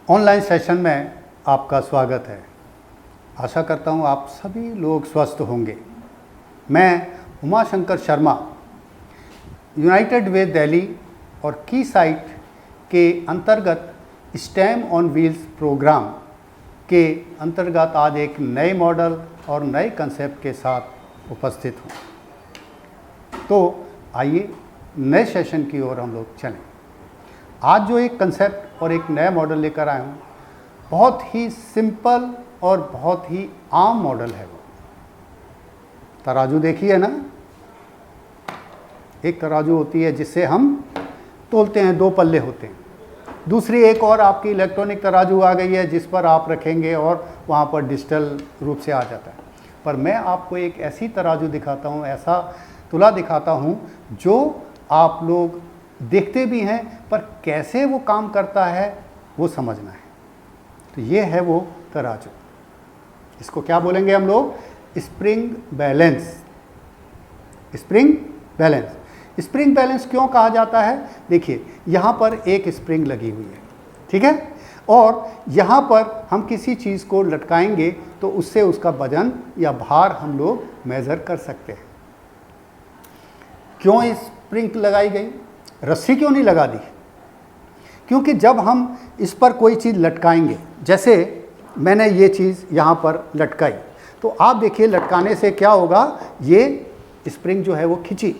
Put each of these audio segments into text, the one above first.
Online session में आपका स्वागत है। आशा करता हूँ आप सभी लोग स्वस्थ होंगे। मैं उमाशंकर शर्मा यूनाइटेड वे दिल्ली और की साइट के अंतर्गत स्टेम ऑन व्हील्स प्रोग्राम के अंतर्गत आज एक नए मॉडल और नए कंसेप्ट के साथ उपस्थित हूँ। तो आइए नए सेशन की ओर हम लोग चलें। आज जो एक कंसेप्ट और एक नया मॉडल लेकर आया हूँ, बहुत ही सिंपल और बहुत ही आम मॉडल है। वो तराजू देखिए ना, एक तराजू होती है जिससे हम तोलते हैं, दो पल्ले होते हैं। दूसरी एक और आपकी इलेक्ट्रॉनिक तराजू आ गई है जिस पर आप रखेंगे और वहाँ पर डिजिटल रूप से आ जाता है। पर मैं आपको एक ऐसी तराजू दिखाता हूँ, ऐसा तुला दिखाता हूँ जो आप लोग देखते भी हैं, पर कैसे वो काम करता है वो समझना है। तो ये है वो तराजू। इसको क्या बोलेंगे हम लोग? Spring balance. Spring balance. Spring balance क्यों कहा जाता है? देखिए, यहाँ पर एक स्प्रिंग लगी हुई है, ठीक है, और यहाँ पर हम किसी चीज़ को लटकाएंगे तो उससे उसका वजन या भार हम लोग मेज़र कर सकते हैं। क्यों स्प्रिंग लगाई गई? रस्सी क्यों नहीं लगा दी? क्योंकि जब हम इस पर कोई चीज़ लटकाएंगे, जैसे मैंने ये चीज़ यहाँ पर लटकाई, तो आप देखिए लटकाने से क्या होगा, ये स्प्रिंग जो है वो खिंची।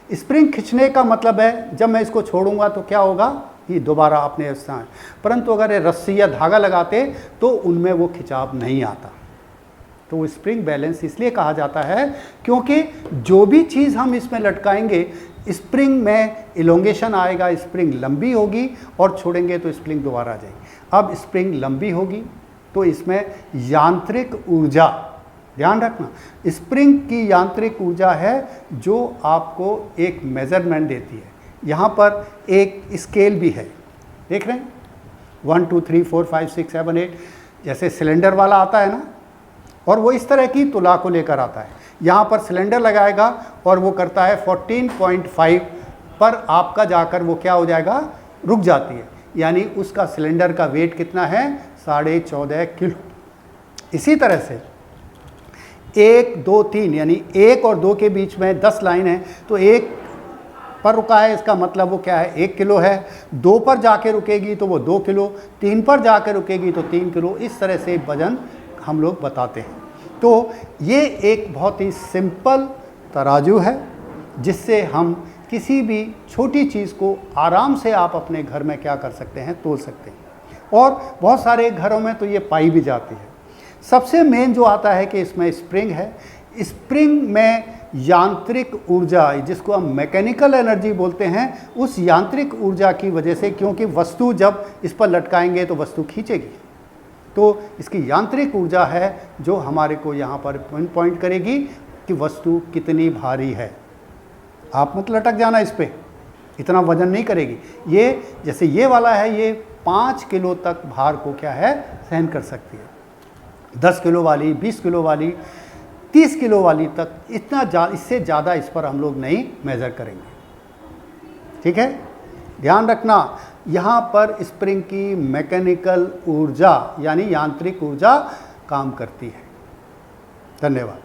स्प्रिंग खिंचने का मतलब है जब मैं इसको छोड़ूंगा तो क्या होगा, ये दोबारा अपने स्थान। परंतु अगर ये रस्सी या धागा लगाते तो उनमें वो खिंचाव नहीं आता। तो वो स्प्रिंग बैलेंस इसलिए कहा जाता है क्योंकि जो भी चीज़ हम इसमें लटकाएंगे, स्प्रिंग में इलोंगेशन आएगा, स्प्रिंग लंबी होगी, और छोड़ेंगे तो स्प्रिंग दोबारा आ जाएगी। अब स्प्रिंग लंबी होगी तो इसमें यांत्रिक ऊर्जा, ध्यान रखना, स्प्रिंग की यांत्रिक ऊर्जा है जो आपको एक मेजरमेंट देती है। यहाँ पर एक स्केल भी है, देख रहे हैं, 1 2 3 4 5 6 7 8, जैसे सिलेंडर वाला आता है ना, और वो इस तरह की तुला को लेकर आता है। यहाँ पर सिलेंडर लगाएगा और वो करता है 14.5 पर आपका जाकर वो क्या हो जाएगा, रुक जाती है। यानी उसका सिलेंडर का वेट कितना है, 14.5 किलो। इसी तरह से 1 2 3 यानी 1 और 2 के बीच में 10 लाइन है, तो 1 पर रुका है, इसका मतलब वो क्या है, 1 किलो है। 2 पर जाके रुकेगी तो वो 2 किलो, 3 पर जाके रुकेगी तो 3 किलो। इस तरह से वजन हम लोग बताते हैं। तो ये एक बहुत ही सिंपल तराजू है जिससे हम किसी भी छोटी चीज़ को आराम से आप अपने घर में क्या कर सकते हैं, तोल सकते हैं। और बहुत सारे घरों में तो ये पाई भी जाती है। सबसे मेन जो आता है कि इसमें स्प्रिंग है। स्प्रिंग में यांत्रिक ऊर्जा, जिसको हम मैकेनिकल एनर्जी बोलते हैं, उस यांत्रिक ऊर्जा की वजह से, क्योंकि वस्तु जब इस पर लटकाएंगे तो वस्तु खींचेगी, तो इसकी यांत्रिक ऊर्जा है जो हमारे को यहाँ पर पॉइंट करेगी कि वस्तु कितनी भारी है। आप मत लटक जाना इस पे, इतना वजन नहीं करेगी। ये जैसे ये वाला है, ये 5 किलो तक भार को क्या है, सहन कर सकती है। 10 किलो वाली, 20 किलो वाली, 30 किलो वाली तक, इससे ज़्यादा इस पर हम लोग नहीं मेज़र करेंगे, ठीक है। ध्यान रखना, यहाँ पर स्प्रिंग की मैकेनिकल ऊर्जा यानी यांत्रिक ऊर्जा काम करती है। धन्यवाद।